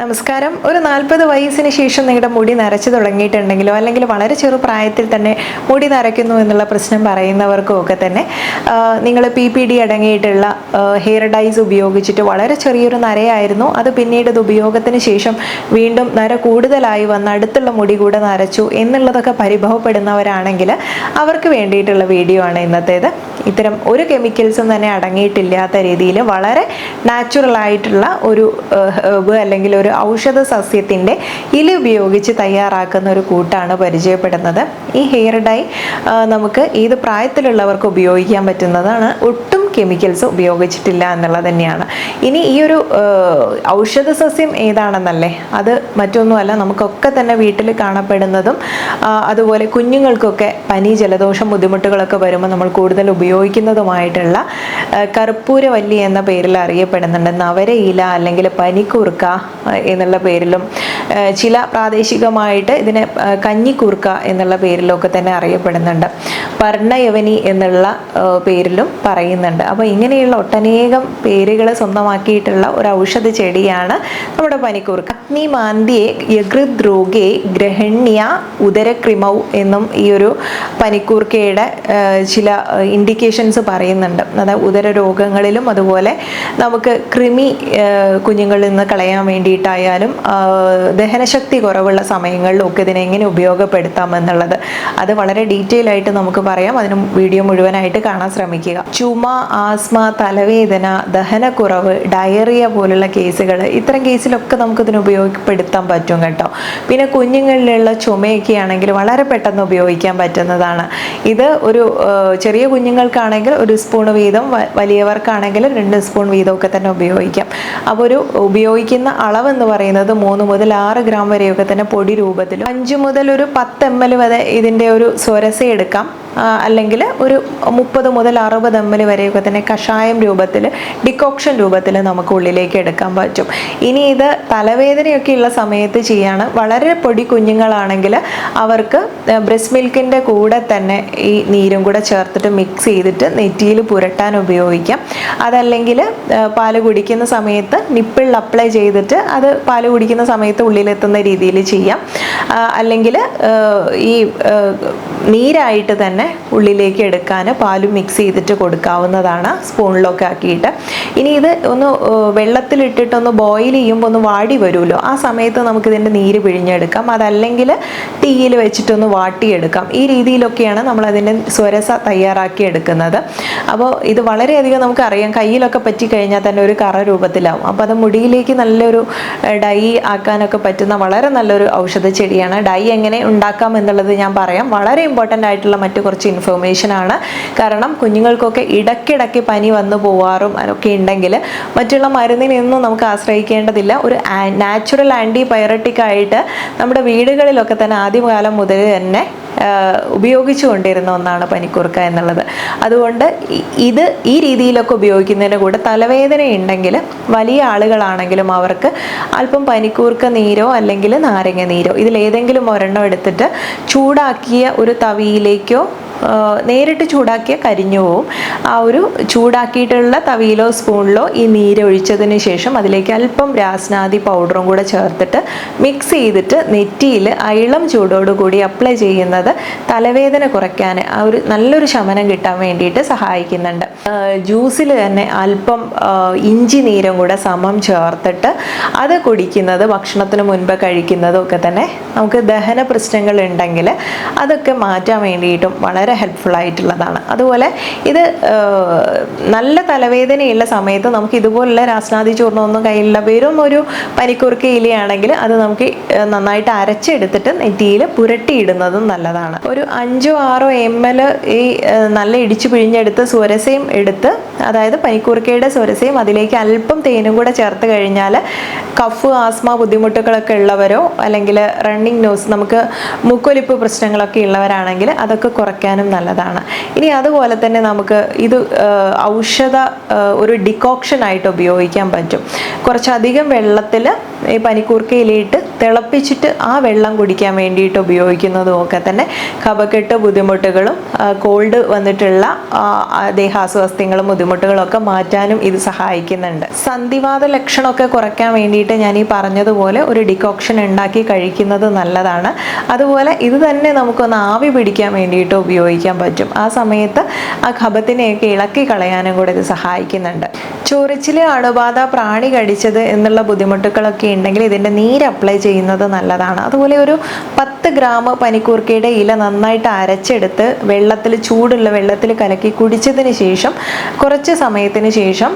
നമസ്കാരം. ഒരു 40 വയസ്സിന് ശേഷം നിങ്ങളുടെ മുടി നരച്ചു തുടങ്ങിയിട്ടുണ്ടെങ്കിലോ അല്ലെങ്കിൽ വളരെ ചെറു പ്രായത്തിൽ തന്നെ മുടി നരയ്ക്കുന്നു എന്നുള്ള പ്രശ്നം പറയുന്നവർക്കും ഒക്കെ തന്നെ നിങ്ങൾ PPD അടങ്ങിയിട്ടുള്ള ഹെയർ ഡൈസ് ഉപയോഗിച്ചിട്ട് വളരെ ചെറിയൊരു നരയായിരുന്നു, അത് പിന്നീട് ഇത് ഉപയോഗത്തിന് ശേഷം വീണ്ടും നര കൂടുതലായി വന്ന് അടുത്തുള്ള മുടി കൂടെ നരച്ചു എന്നുള്ളതൊക്കെ പരിഭവപ്പെടുന്നവരാണെങ്കിൽ അവർക്ക് വേണ്ടിയിട്ടുള്ള വീഡിയോ ആണ് ഇന്നത്തേത്. ഇത്തരം ഒരു കെമിക്കൽസും തന്നെ അടങ്ങിയിട്ടില്ലാത്ത രീതിയിൽ വളരെ നാച്ചുറൽ ആയിട്ടുള്ള ഒരു ഹെർബ് അല്ലെങ്കിൽ ഒരു ഔഷധ സസ്യത്തിൻ്റെ ഇല ഉപയോഗിച്ച് തയ്യാറാക്കുന്ന ഒരു കൂട്ടാണ് പരിചയപ്പെടുന്നത്. ഈ ഹെയർ ഡൈ നമുക്ക് ഏത് പ്രായത്തിലുള്ളവർക്ക് ഉപയോഗിക്കാൻ പറ്റുന്നതാണ്, ഒട്ടും കെമിക്കൽസ് ഉപയോഗിച്ചിട്ടില്ല എന്നുള്ളത് തന്നെയാണ്. ഇനി ഈ ഒരു ഔഷധ സസ്യം ഏതാണെന്നല്ലേ, അത് മറ്റൊന്നുമല്ല, നമുക്കൊക്കെ തന്നെ വീട്ടിൽ കാണപ്പെടുന്നതും അതുപോലെ കുഞ്ഞുങ്ങൾക്കൊക്കെ പനി ജലദോഷം ബുദ്ധിമുട്ടുകളൊക്കെ വരുമ്പോൾ നമ്മൾ കൂടുതൽ ഉപയോഗിക്കുന്നതുമായിട്ടുള്ള കർപ്പൂരവല്ലി എന്ന പേരിൽ അറിയപ്പെടുന്നുണ്ട്. നവരയില അല്ലെങ്കിൽ പനിക്കൂർക്ക എന്നുള്ള പേരിലും ചില പ്രാദേശികമായിട്ട് ഇതിനെ കഞ്ഞിക്കൂർക്ക എന്നുള്ള പേരിലൊക്കെ തന്നെ അറിയപ്പെടുന്നുണ്ട്. പർണയവനി എന്നുള്ള പേരിലും പറയുന്നുണ്ട്. അപ്പോൾ ഇങ്ങനെയുള്ള ഒട്ടനേകം പേരുകൾ സ്വന്തമാക്കിയിട്ടുള്ള ഒരു ഔഷധ ചെടിയാണ് നമ്മുടെ പനിക്കൂർക്ക. അഗ്നിമാന്ദ്യേ യകൃദ്രോഗേ ഗ്രഹണ്യ ഉദരക്രിമൗ എന്നും ഈ ഒരു പനിക്കൂർക്കയുടെ ചില ഇൻഡിക്കേഷൻസ് പറയുന്നുണ്ട്. അതായത് ഉദര രോഗങ്ങളിലും അതുപോലെ നമുക്ക് കൃമി കുഞ്ഞുങ്ങളിൽ നിന്ന് കളയാൻ വേണ്ടിയിട്ടായാലും ദഹനശക്തി കുറവുള്ള സമയങ്ങളിലും ഒക്കെ ഇതിനെ എങ്ങനെ ഉപയോഗപ്പെടുത്താം എന്നുള്ളത് അത് വളരെ ഡീറ്റെയിൽ ആയിട്ട് നമുക്ക് പറയാം. അതിന് വീഡിയോ മുഴുവനായിട്ട് കാണാൻ ശ്രമിക്കുക. ചുമ, ആസ്മ, തലവേദന, ദഹനക്കുറവ്, ഡയറിയ പോലുള്ള കേസുകൾ, ഇത്തരം കേസിലൊക്കെ നമുക്കിതിന് ഉപയോഗപ്പെടുത്താൻ പറ്റും കേട്ടോ. പിന്നെ കുഞ്ഞുങ്ങളിലുള്ള ചുമയൊക്കെ ആണെങ്കിൽ വളരെ പെട്ടെന്ന് ഉപയോഗിക്കാൻ പറ്റുന്നതാണ്. ഇത് ഒരു ചെറിയ കുഞ്ഞുങ്ങൾക്കാണെങ്കിൽ 1 സ്പൂൺ വീതം, വലിയവർക്കാണെങ്കിൽ 2 സ്പൂൺ വീതമൊക്കെ തന്നെ ഉപയോഗിക്കാം. അപ്പോൾ ഒരു ഉപയോഗിക്കുന്ന അളവെന്ന് പറയുന്നത് 3 മുതൽ 6 ഗ്രാം വരെയൊക്കെ തന്നെ പൊടി രൂപത്തിലും 5 മുതൽ ഒരു 10 ml വരെ ഇതിൻ്റെ ഒരു സ്വരസ എടുക്കാം. അല്ലെങ്കിൽ ഒരു 30 മുതൽ 60 ml വരെയൊക്കെ തന്നെ കഷായം രൂപത്തിൽ, ഡിക്കോക്ഷൻ രൂപത്തിൽ നമുക്ക് ഉള്ളിലേക്ക് എടുക്കാൻ പറ്റും. ഇനി ഇത് തലവേദനയൊക്കെ ഉള്ള സമയത്ത് ചെയ്യാണ്. വളരെ പൊടി കുഞ്ഞുങ്ങളാണെങ്കിൽ അവർക്ക് ബ്രസ്റ്റ് മിൽക്കിൻ്റെ കൂടെ തന്നെ ഈ നീരും കൂടെ ചേർത്തിട്ട് മിക്സ് ചെയ്തിട്ട് നെറ്റിയിൽ പുരട്ടാൻ ഉപയോഗിക്കാം. അതല്ലെങ്കിൽ പാല് കുടിക്കുന്ന സമയത്ത് നിപ്പിളിൽ അപ്ലൈ ചെയ്തിട്ട് അത് പാല് കുടിക്കുന്ന സമയത്ത് ഉള്ളിലെത്തുന്ന രീതിയിൽ ചെയ്യാം. അല്ലെങ്കിൽ ഈ നീരായിട്ട് തന്നെ ഉള്ളിലേക്ക് എടുക്കാൻ പാലും മിക്സ് ചെയ്തിട്ട് കൊടുക്കാവുന്നതാണ്, സ്പൂണിലൊക്കെ ആക്കിയിട്ട്. ഇനി ഇത് ഒന്ന് വെള്ളത്തിലിട്ടിട്ടൊന്ന് ബോയിൽ ചെയ്യുമ്പോൾ ഒന്ന് വാടി വരുമല്ലോ, ആ സമയത്ത് നമുക്കിതിൻ്റെ നീര് പിഴിഞ്ഞെടുക്കാം. അതല്ലെങ്കിൽ തീയിൽ വെച്ചിട്ടൊന്ന് വാട്ടിയെടുക്കാം. ഈ രീതിയിലൊക്കെയാണ് നമ്മളതിൻ്റെ സ്വരസ തയ്യാറാക്കി എടുക്കുന്നത്. അപ്പോൾ ഇത് വളരെയധികം നമുക്കറിയാം, കയ്യിലൊക്കെ പറ്റിക്കഴിഞ്ഞാൽ തന്നെ ഒരു കറ രൂപത്തിലാവും. അപ്പോൾ അത് മുടിയിലേക്ക് നല്ലൊരു ഡൈ ആക്കാനൊക്കെ പറ്റുന്ന വളരെ നല്ലൊരു ഔഷധ ചെടിയാണ്. ഡൈ എങ്ങനെ ഉണ്ടാക്കാം എന്നുള്ളത് ഞാൻ പറയാം. വളരെ ഇമ്പോർട്ടൻ്റ് ആയിട്ടുള്ള മറ്റു കുറച്ച് ഇൻഫർമേഷനാണ്. കാരണം കുഞ്ഞുങ്ങൾക്കൊക്കെ ഇടയ്ക്കിടയ്ക്ക് പനി വന്നു പോവാറും ഒക്കെ ഉണ്ടെങ്കിൽ മറ്റുള്ള മരുന്നിനൊന്നും നമുക്ക് ആശ്രയിക്കേണ്ടതില്ല. ഒരു നാച്ചുറൽ ആൻറ്റിബയോട്ടിക് ആയിട്ട് നമ്മുടെ വീടുകളിലൊക്കെ തന്നെ ആദ്യകാലം മുതൽ തന്നെ ഉപയോഗിച്ചു കൊണ്ടിരുന്ന ഒന്നാണ് പനിക്കൂർക്ക എന്നുള്ളത്. അതുകൊണ്ട് ഇത് ഈ രീതിയിലൊക്കെ ഉപയോഗിക്കുന്നതിന് കൂടെ തലവേദന ഉണ്ടെങ്കിൽ വലിയ ആളുകളാണെങ്കിലും അവർക്ക് അല്പം പനിക്കൂർക്ക നീരോ അല്ലെങ്കിൽ നാരങ്ങ നീരോ ഇതിലേതെങ്കിലും ഒരെണ്ണം എടുത്തിട്ട് ചൂടാക്കിയ ഒരു തവിയിലേക്കോ നേരിട്ട് ചൂടാക്കിയ കരിഞ്ഞു പോവും. ആ ഒരു ചൂടാക്കിയിട്ടുള്ള തവിയിലോ സ്പൂണിലോ ഈ നീരൊഴിച്ചതിന് ശേഷം അതിലേക്ക് അല്പം രാസ്നാദി പൗഡറും കൂടെ ചേർത്തിട്ട് മിക്സ് ചെയ്തിട്ട് നെറ്റിയിൽ ഇളം ചൂടോടുകൂടി അപ്ലൈ ചെയ്യുന്നത് തലവേദന കുറയ്ക്കാൻ, ആ ഒരു നല്ലൊരു ശമനം കിട്ടാൻ വേണ്ടിയിട്ട് സഹായിക്കുന്നുണ്ട്. ജ്യൂസിൽ തന്നെ അല്പം ഇഞ്ചി നീരും കൂടെ സമം ചേർത്തിട്ട് അത് കുടിക്കുന്നത്, ഭക്ഷണത്തിന് മുൻപ് കഴിക്കുന്നതും ഒക്കെ തന്നെ നമുക്ക് ദഹന പ്രശ്നങ്ങൾ ഉണ്ടെങ്കിൽ അതൊക്കെ മാറ്റാൻ വേണ്ടിയിട്ടും വളരെ ഹെൽപ്ഫുൾ ആയിട്ടുള്ളതാണ്. അതുപോലെ ഇത് നല്ല തലവേദനയുള്ള സമയത്ത് നമുക്ക് ഇതുപോലുള്ള രാസ്നാദി ചൂർണ്ണമൊന്നും കയ്യിലുള്ള വെറും ഒരു പനിക്കൂർക്ക ഇലയാണെങ്കിൽ അത് നമുക്ക് നന്നായിട്ട് അരച്ചെടുത്തിട്ട് നെറ്റിയിൽ പുരട്ടിയിടുന്നതും നല്ലതാണ്. ഒരു 5-6 ml ഈ നല്ല ഇടിച്ചു പിഴിഞ്ഞെടുത്ത് സ്വരസയും എടുത്ത്, അതായത് പനിക്കൂർക്കയുടെ സ്വരസയും അതിലേക്ക് അല്പം തേനും കൂടെ ചേർത്ത് കഴിഞ്ഞാൽ കഫ്, ആസ്മ ബുദ്ധിമുട്ടുകളൊക്കെ ഉള്ളവരോ അല്ലെങ്കിൽ റണ്ണിങ് നോസ്, നമുക്ക് മൂക്കൊലിപ്പ് പ്രശ്നങ്ങളൊക്കെ ഉള്ളവരാണെങ്കിൽ അതൊക്കെ കുറയ്ക്കാനും നല്ലതാണ്. ഇനി അതുപോലെ തന്നെ നമുക്ക് ഇത് ഔഷധ ഒരു ഡിക്കോക്ഷൻ ആയിട്ട് ഉപയോഗിക്കാൻ പറ്റും. കുറച്ചധികം വെള്ളത്തിൽ ഈ പനിക്കൂർക്കയിലിട്ട് തിളപ്പിച്ചിട്ട് ആ വെള്ളം കുടിക്കാൻ വേണ്ടിയിട്ട് ഉപയോഗിക്കുന്നതും ഒക്കെ തന്നെ കഫക്കെട്ട് ബുദ്ധിമുട്ടുകളും കോൾഡ് വന്നിട്ടുള്ള ദേഹാസ്വാസ്ഥ്യങ്ങളും ബുദ്ധിമുട്ടുകളും ഒക്കെ മാറ്റാനും ഇത് സഹായിക്കുന്നുണ്ട്. സന്ധിവാത ലക്ഷണമൊക്കെ കുറയ്ക്കാൻ വേണ്ടിയിട്ട് ഞാൻ ഈ പറഞ്ഞതുപോലെ ഒരു ഡിക്കോക്ഷൻ ഉണ്ടാക്കി കഴിക്കുന്നത് നല്ലതാണ്. അതുപോലെ ഇത് തന്നെ നമുക്കൊന്ന് ആവി പിടിക്കാൻ വേണ്ടിയിട്ട് ഉപയോഗിക്കാൻ പറ്റും. ആ സമയത്ത് ആ കഫത്തിനെയൊക്കെ ഇളക്കി കളയാനും കൂടെ ഇത് സഹായിക്കുന്നുണ്ട്. ചൊറിച്ചിൽ, അണുബാധ, പ്രാണി കടിച്ചത് എന്നുള്ള ബുദ്ധിമുട്ടുകളൊക്കെ ഉണ്ടെങ്കിൽ ഇതിൻ്റെ നീര് അപ്ലൈ ചെയ്യുന്നത് നല്ലതാണ്. അതുപോലെ ഒരു 10 ഗ്രാം പനിക്കൂർക്കയുടെ ഇല നന്നായിട്ട് അരച്ചെടുത്ത് ചൂടുള്ള വെള്ളത്തിൽ കലക്കി കുടിച്ചതിന് ശേഷം കുറച്ച് സമയത്തിന് ശേഷം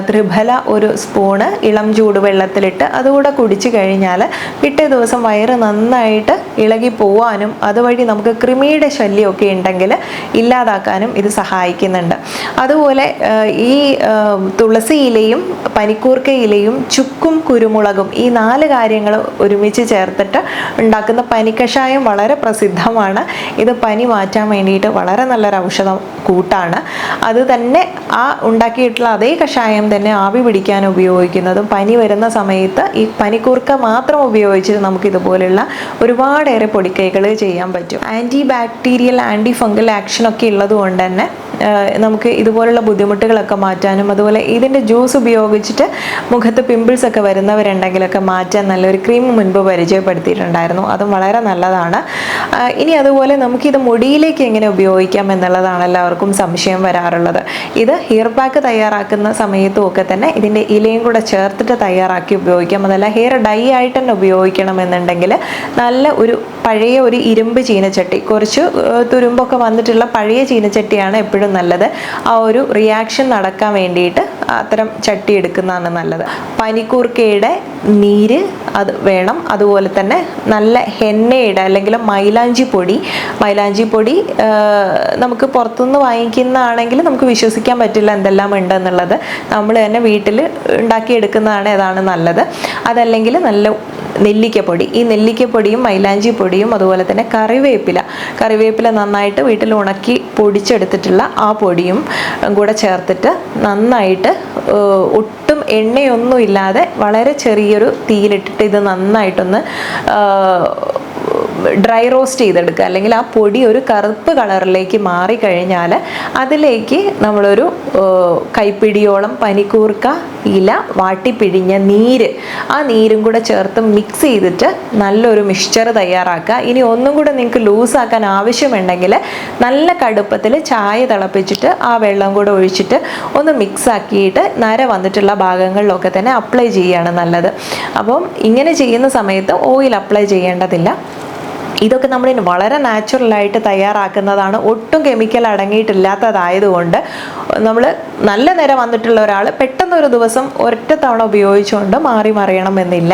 ത്രിഫല ഒരു സ്പൂണ് ഇളം ചൂടുവെള്ളത്തിലിട്ട് അതുകൂടെ കുടിച്ചു കഴിഞ്ഞാൽ പിറ്റേ ദിവസം വയറ് നന്നായിട്ട് ഇളകി പോവാനും അതുവഴി നമുക്ക് കൃമിയുടെ ശല്യമൊക്കെ ഉണ്ടെങ്കിൽ ഇല്ലാതാക്കാനും ഇത് സഹായിക്കുന്നുണ്ട്. അതുപോലെ ഈ തുളസി ഇലയും പനിക്കൂർക്ക ഇലയും ചുക്കും കുരുമുളകും ഈ 4 കാര്യങ്ങൾ ഒരുമിച്ച് ചേർത്തിട്ട് ഉണ്ടാക്കുന്ന പനിക്കഷായം വളരെ പ്രസിദ്ധമാണ്. ഇത് പനി മാറ്റാൻ വേണ്ടിയിട്ട് വളരെ നല്ലൊരു ഔഷധം കൂട്ടാണ്. അത് തന്നെ ആ ഉണ്ടാക്കിയിട്ടുള്ള അതേ കഷായം തന്നെ ആവി പിടിക്കാൻ ഉപയോഗിക്കുന്നതും പനി വരുന്ന സമയത്ത് ഈ പനിക്കൂർക്ക മാത്രം ഉപയോഗിച്ചിട്ട് നമുക്ക് ഇതുപോലുള്ള ഒരുപാടേറെ പൊടിക്കൈകൾ ചെയ്യാൻ പറ്റും. ആൻറ്റി ബാക്ടീരിയൽ, ആൻറ്റി ഫംഗൽ ആക്ഷനൊക്കെ ഉള്ളത് കൊണ്ട് തന്നെ നമുക്ക് ഇതുപോലുള്ള ബുദ്ധിമുട്ടുകളൊക്കെ മാറ്റാനും അതുപോലെ ഇതിൻ്റെ ജ്യൂസ് ഉപയോഗിച്ചിട്ട് മുഖത്ത് പിമ്പിൾസ് ഒക്കെ വരുന്നവരുണ്ടെങ്കിലൊക്കെ മാറ്റാൻ നല്ലൊരു ക്രീം മുൻപ് പരിചയപ്പെടുത്തിയിട്ടുണ്ടായിരുന്നു. അതും വളരെ നല്ലതാണ്. ഇനി അതുപോലെ നമുക്കിത് മുടിയിലേക്ക് എങ്ങനെ ഉപയോഗിക്കാം എന്നുള്ളതാണ് എല്ലാവർക്കും സംശയം വരാറുള്ളത്. ഇത് ഹെയർ പാക്ക് തയ്യാറാക്കുന്ന സമയത്തും ഒക്കെ തന്നെ ഇതിൻ്റെ ഇലയും കൂടെ ചേർത്തിട്ട് തയ്യാറാക്കി ഉപയോഗിക്കാം. അതല്ല ഹെയർ ഡൈ ആയിട്ട് തന്നെ ഉപയോഗിക്കണമെന്നുണ്ടെങ്കിൽ നല്ല ഒരു പഴയ ഒരു ഇരുമ്പ് ചീനച്ചട്ടി, കുറച്ച് തുരുമ്പൊക്കെ വന്നിട്ടുള്ള പഴയ ചീനച്ചട്ടിയാണ് എപ്പോഴും നല്ലത്. ആ ഒരു റിയാക്ഷൻ നടക്കാൻ വേണ്ടിയിട്ട് അത്തരം ചട്ടി എടുക്കുന്നതാണ് നല്ലത്. പനിക്കൂർക്കയുടെ നീര് അത് വേണം. അതുപോലെ തന്നെ നല്ല ഹെന്നയുടെ അല്ലെങ്കിൽ മൈലാഞ്ചി പൊടി നമുക്ക് പുറത്തുനിന്ന് വാങ്ങിക്കുന്നതാണെങ്കിൽ നമുക്ക് വിശ്വസിക്കാൻ പറ്റില്ല എന്തെല്ലാം ഉണ്ടെന്നുള്ളത്. നമ്മൾ തന്നെ വീട്ടിൽ ഉണ്ടാക്കിയെടുക്കുന്നതാണ് ഏതാണ് നല്ലത്. അതല്ലെങ്കിൽ നല്ല നെല്ലിക്കപ്പൊടി, ഈ നെല്ലിക്കപ്പൊടിയും മൈലാഞ്ചി പൊടിയും അതുപോലെ തന്നെ കറിവേപ്പില നന്നായിട്ട് വീട്ടിൽ ഉണക്കി പൊടിച്ചെടുത്തിട്ടുള്ള ആ പൊടിയും കൂടെ ചേർത്തിട്ട് നന്നായിട്ട് ഒട്ടും എണ്ണയൊന്നും ഇല്ലാതെ വളരെ ചെറിയൊരു തീയിലിട്ടിട്ട് ഇത് നന്നായിട്ടൊന്ന് ഡ്രൈ റോസ്റ്റ് ചെയ്തെടുക്കുക. അല്ലെങ്കിൽ ആ പൊടി ഒരു കറുപ്പ് കളറിലേക്ക് മാറിക്കഴിഞ്ഞാൽ അതിലേക്ക് നമ്മളൊരു കൈപ്പിടിയോളം പനിക്കൂർക്ക ഇല വാട്ടിപ്പിഴിഞ്ഞ നീര്, ആ നീരും കൂടെ ചേർത്ത് മിക്സ് ചെയ്തിട്ട് നല്ലൊരു മിക്സ്ചർ തയ്യാറാക്കുക. ഇനി ഒന്നും കൂടെ നിങ്ങൾക്ക് ലൂസാക്കാൻ ആവശ്യമുണ്ടെങ്കിൽ നല്ല കടുപ്പത്തിൽ ചായ തിളപ്പിച്ചിട്ട് ആ വെള്ളം കൂടെ ഒഴിച്ചിട്ട് ഒന്ന് മിക്സ് ആക്കിയിട്ട് നര വന്നിട്ടുള്ള ഭാഗങ്ങളിലൊക്കെ തന്നെ അപ്ലൈ ചെയ്യുകയാണ് നല്ലത്. അപ്പം ഇങ്ങനെ ചെയ്യുന്ന സമയത്ത് ഓയിൽ അപ്ലൈ ചെയ്യേണ്ടതില്ല. ഇതൊക്കെ നമ്മൾ വളരെ നാച്ചുറലായിട്ട് തയ്യാറാക്കുന്നതാണ്. ഒട്ടും കെമിക്കൽ അടങ്ങിയിട്ടില്ലാത്തതായതുകൊണ്ട് നമ്മൾ നല്ല നേരം വന്നിട്ടുള്ള ഒരാൾ പെട്ടെന്നൊരു ദിവസം ഒരൊറ്റ തവണ ഉപയോഗിച്ചുകൊണ്ട് മറിയണമെന്നില്ല.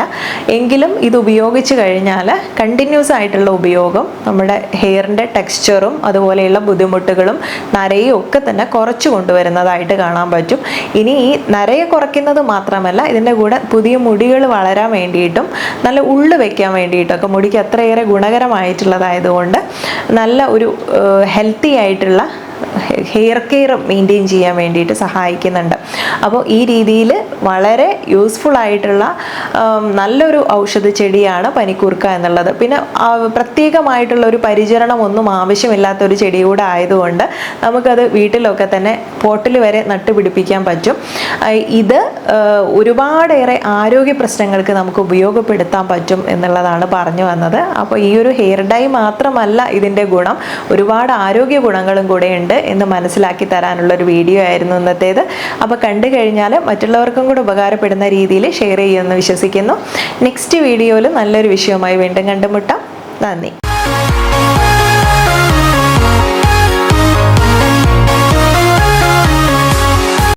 എങ്കിലും ഇത് ഉപയോഗിച്ച് കഴിഞ്ഞാൽ കണ്ടിന്യൂസ് ആയിട്ടുള്ള ഉപയോഗം നമ്മുടെ ഹെയറിൻ്റെ ടെക്സ്ചറും അതുപോലെയുള്ള ബുദ്ധിമുട്ടുകളും നരയും ഒക്കെ തന്നെ കുറച്ച് കൊണ്ടുവരുന്നതായിട്ട് കാണാൻ പറ്റും. ഇനി ഈ നരയെ കുറയ്ക്കുന്നത് മാത്രമല്ല, ഇതിൻ്റെ കൂടെ പുതിയ മുടികൾ വളരാൻ വേണ്ടിയിട്ടും നല്ല ഉള്ളു വെക്കാൻ വേണ്ടിയിട്ടൊക്കെ മുടിക്ക് അത്രയേറെ ഗുണകരമായിട്ടുള്ളതായതുകൊണ്ട് നല്ല ഒരു ഹെൽത്തി ആയിട്ടുള്ള ഹെയർ കെയർ മെയിൻറ്റെയിൻ ചെയ്യാൻ വേണ്ടിയിട്ട് സഹായിക്കുന്നുണ്ട്. അപ്പോൾ ഈ രീതിയിൽ വളരെ യൂസ്ഫുൾ ആയിട്ടുള്ള നല്ലൊരു ഔഷധ ചെടിയാണ് പനിക്കൂർക്ക എന്നുള്ളത്. പിന്നെ പ്രത്യേകമായിട്ടുള്ള ഒരു പരിചരണം ഒന്നും ആവശ്യമില്ലാത്തൊരു ചെടി കൂടെ ആയതുകൊണ്ട് നമുക്കത് വീട്ടിലൊക്കെ തന്നെ പോട്ടിൽ വരെ നട്ടുപിടിപ്പിക്കാൻ പറ്റും. ഇത് ഒരുപാടേറെ ആരോഗ്യ പ്രശ്നങ്ങൾക്ക് നമുക്ക് ഉപയോഗപ്പെടുത്താൻ പറ്റും എന്നുള്ളതാണ് പറഞ്ഞു വന്നത്. അപ്പോൾ ഈ ഒരു ഹെയർ ഡൈ മാത്രമല്ല ഇതിൻ്റെ ഗുണം, ഒരുപാട് ആരോഗ്യ ഗുണങ്ങളും കൂടെ ഉണ്ട് എന്ന് മനസ്സിലാക്കി തരാനുള്ളൊരു വീഡിയോ ആയിരുന്നു ഇന്നത്തേത്. അപ്പോൾ കണ്ടു കഴിഞ്ഞാൽ മറ്റുള്ളവർക്കും കൂടെ ഉപകാരപ്പെടുന്ന രീതിയിൽ ഷെയർ ചെയ്യുമെന്ന് വിശ്വസിക്കുന്നു. നെക്സ്റ്റ് വീഡിയോയിൽ നല്ലൊരു വിഷയവുമായി വീണ്ടും കണ്ടുമുട്ടാം. നന്ദി.